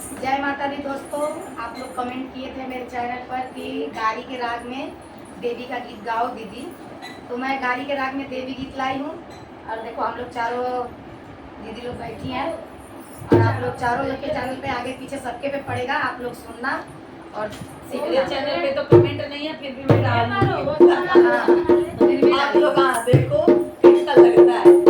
जय माता दी दोस्तों, आप लोग कमेंट किए थे मेरे चैनल पर कि गाड़ी के राग में देवी का गीत गाओ दीदी। तो मैं गाड़ी के राग में देवी गीत लाई हूँ। और देखो हम लोग चारों दीदी लोग बैठी हैं और आप लोग चारों लोग के चैनल पे आगे पीछे सबके पे पड़ेगा, आप लोग सुनना और सीखना। चैनल पे तो कमेंट नहीं है, फिर भी मैं डाल दूंगी। हाँ, फिर भी आप लोग देखो कैसा लगता है।